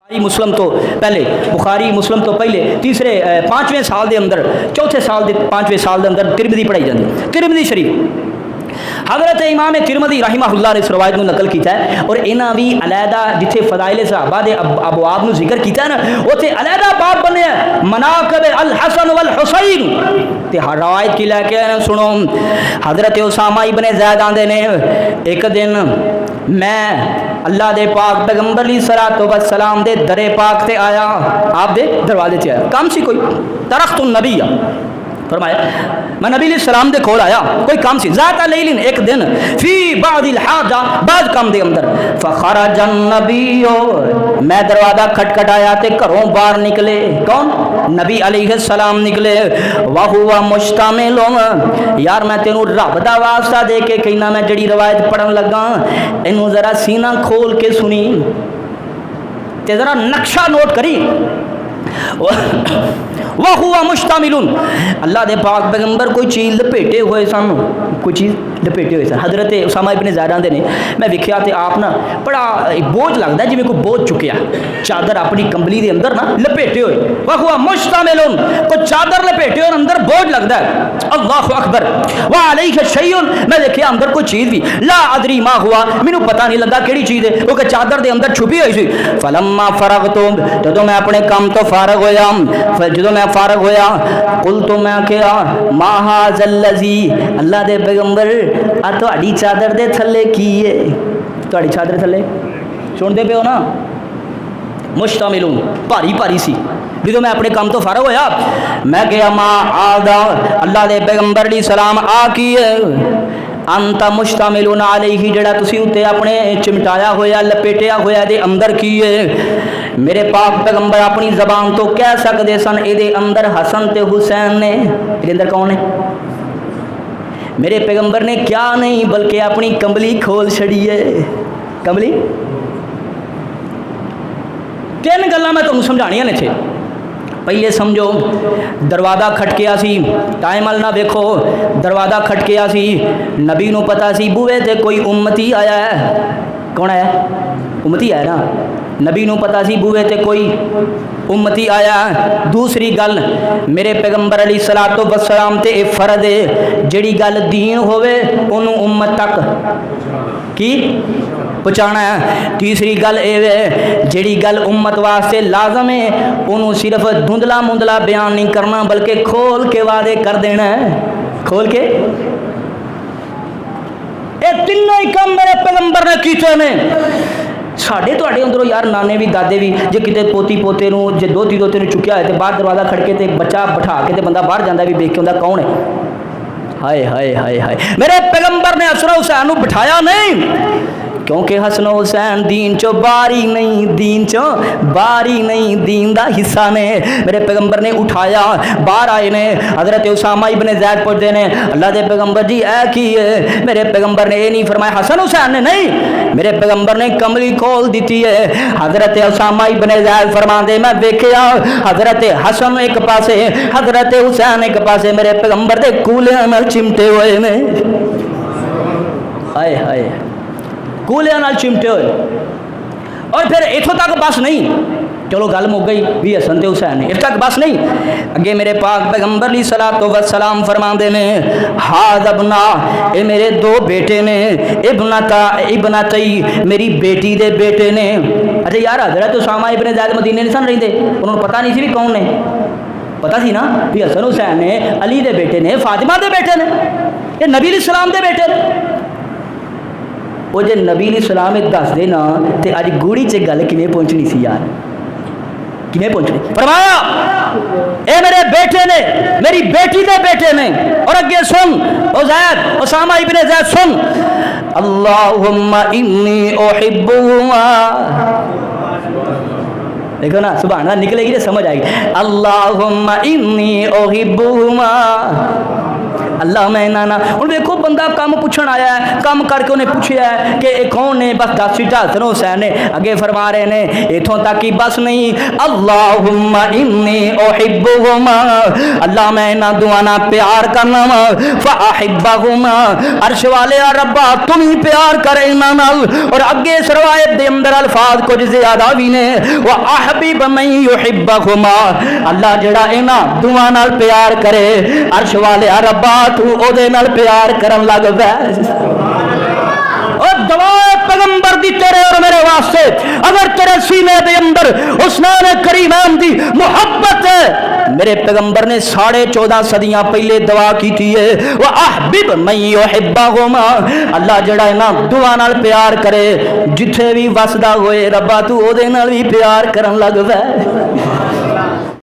मुस्लिम तो पहले बुखारी मुस्लिम तो पहले तीसरे 5वें साल के अंदर चौथे साल के 5वें साल के अंदर तिरमिदी पढ़ाई जाती तिरमिदी शरीफ हज़रत इमाम तिरमिदी रहमहुल्लाह ने इस रवायत को नकल किया है और इन्होंने भी अलहदा जिथे फदाइल सहाबा के अबवाब में जिक्र किया है ना उत्थे अलहदा बाब बने मनाक़िब अल हसन वल हुसैन ते रवायत की लैके सुनो हज़रत उसामा इब्ने ज़ैद आंदे ने एक दिन मैं अल्लाह दे पाक पैगंबर अलैहिस्सलातु वस्सलाम दे दरे पाक ते आया आप दे दरवाजे से आया काम सी कोई तरख्तुन नबी फरमाया मैं नबी अलैहिस्सलाम दे कोल आया कोई काम सी ज़ात लैलिन एक दिन फी बादिल हाजा बाद काम दे अंदर फखरजन नबीयो मैं दरवाजा खटखटाया ते घरों बाहर निकले कौन नबी अलैहिस्सलाम निकले वहुवा मुश्तमिलुन यार मैं तेनू रब दा वास्ता दे के कहना मैं जड़ी रवायत पढ़न लगा इनू जरा सीना खोल के सुनी ते जरा नक्शा नोट करी वह हुआ मुश्तमिलुन अल्लाह दे पाक पैगंबर कोई चीज़ लपेटे हुए सन कोई चीज़ लपेटे हुए सन हज़रत उसामा इब्ने ज़ैद आंदे ने मैं वेख्या ते आप ना बड़ा बोझ लगता है जिवें कोई बोझ चुकिया चादर अपनी कंबली के अंदर ना लपेटे हुए वह हुआ मुश्तमिलुन कोई चादर लपेटे और अंदर बोझ लगता है अल्लाहु अकबर वह अलैहि शैउन मैं देखिया अंदर कोई चीज़ भी ला अदरी मा हुआ मैनू पता नहीं लगा केड़ी चीज़ है क्योंकि चादर के अंदर छुपी हुई सी फलम्मा फरगतु जदों मैं अपने काम तो फारग होया जदों मैं फारग होया कुल तो मैं क्या माहाजल्लजी अल्लाह दे पैगंबर आ तुहाडी चादर दे थल्ले की है तुहाडी चादर थल्ले सुनते पे हो ना मुश्तमिलुन भारी भारी सी जो मैं अपने काम तो फारग होया मैं गया माँ आदा अल्लाह दे पैगंबर दी सलाम आ की अंता मुश्तमिलुन अलैहि जड़ा तुसी उत्ते अपने चिमटाया होया लपेटिया होया दे अंदर की है मेरे पाक पैगंबर अपनी जबान तो कह सकते सन ये अंदर हसन ते हुसैन ने ये अंदर कौन है मेरे पैगंबर ने क्या नहीं बल्कि अपनी कंबली खोल छड़ी है कंबली तीन गल्लां मैं तुहानूं समझाणियां ने इत्थे पहले समझो दरवाज़ा खटकिया सी टाइम वाल ना देखो दरवाज़ा खटकिया सी नबी नूं पता सी बूहे ते कोई उम्मती आया है कौन आया उम्मती आया ना नबी नूं पता सी बूहे ते कोई उम्मती आया दूसरी गल मेरे पैगंबर अलैहिस्सलातु वस्सलाम ते फर्ज है जिहड़ी गल दीन होवे उन्होंने उम्मत तक की पहुँचाना है तीसरी गल ये जिहड़ी गल उम्मत वास्ते लाजम है उन्होंने सिर्फ धुंधला मुंधला बयान नहीं करना बल्कि खोल के वादे कर देना है खोल के ये तीनों ही काम मेरे पैगंबर ने कीते ने साढ़े तुहाडे अंदरों यार नाने भी दादे भी जे किते पोती पोते नूं जे दोती दोते नूं चुक्या है तो बाहर दरवाज़ा खड़के ते बच्चा बिठा के ते बंदा बाहर जांदा भी देख के आंदा कौन है हाय हाय हाय हाय मेरे पैगंबर ने हसन हुसैन नूं बिठाया नहीं क्योंकि हसन हुसैन दीन चो बारी नहीं दीन चो बारी नहीं दीन दा हिस्सा ने मेरे पैगंबर ने उठाया बाहर आए ने हज़रत उसामा इब्ने ज़ैद पूछते ने अल्लाह दे पैगंबर जी ऐ की है मेरे पैगंबर ने ये नहीं फरमाया हसन हुसैन ने नहीं मेरे पैगंबर ने कमली खोल दी है हज़रत उसामा इब्ने ज़ैद फरमाते मैं देखिया हज़रत हसन एक पासे हज़रत हुसैन एक पासे मेरे पैगंबर दे कूले नाल चिमटे हुए ने हाय हाय कूलिया नाल चिमटे हुए और फिर इथों तक बस नहीं चलो गल मुक गई भी हसन ते हुसैन इस तक बस नहीं अगे मेरे पाक पैगंबर अलैहिस्सलातु वस्सलाम फरमाते ने हाद अबना ये मेरे दो बेटे ने इब्नतई मेरी बेटी दे बेटे ने अच्छा यार हज़रत उसामा इब्ने ज़ैद मदीने नहीं सन रहिंदे उन्होंने पता नहीं सी भी कौन ने पता सी ना भी हसन हुसैन ने अली दे बेटे ने फातिमा दे बेटे ने ये नबी अलैहिस्सलाम दे बेटे ने वो जे नबी अलैहिस्सलाम दस दे ना तो अज गूड़ी च गल किवें पहुंचनी सी यार किवें पहुंचनी फरमाया ए मेरे बेटे ने मेरी बेटी दे बेटे ने और अगे सुन ओ ज़ैद उसामा इब्ने ज़ैद सुन अल्लाहुम्मा इन्नी उहिब्बुहुमा देखो ना सुभान अल्लाह निकलेगी तो समझ आएगी अल्लाहुम्मा इन्नी उहिब्बुहुमा अल्लाह मैं इन्हां नाल हुण वेखो बंदा कम पुछण आया है, कम करके उन्हें पूछया है कि ये कौन ने, बस दस सीटा हसन हुसैन ने अगे फरमा रहे ने इथों तक ही बस नहीं, अल्लाहुम्मा इन्नी उहिब्बुहुमा, अल्लाह मैं इन्हां दुआ नाल प्यार करना वा, फअहिब्बहुमा, अर्श वाले रब्बा तुम ही प्यार करे इन्हां नाल। और अगे सरवायत दे अंदर अल्फाज कुछ ज्यादा भी ने, व अहबिब मन युहिब्बहुमा, अल्लाह जेड़ा इन्हां दुआ नाल प्यार करे, अर्श वाले रब्बा तू ओदे नाल प्यार करन लग पै। और दवाए पैगंबर दी तेरे और मेरे वास्ते, अगर तेरे सीने दे अंदर हुस्नान करीमान दी मोहब्बत है, मेरे पैगंबर ने 14.5 सदियां पहले दुआ की थी है, वह अहबिब मन युहिब्बहुमा, अल्लाह जड़ा ना दुआ नाल प्यार करे, जिथे भी वसदा होए रब्बा तू ओदे नाल भी प्यार करन लग पै।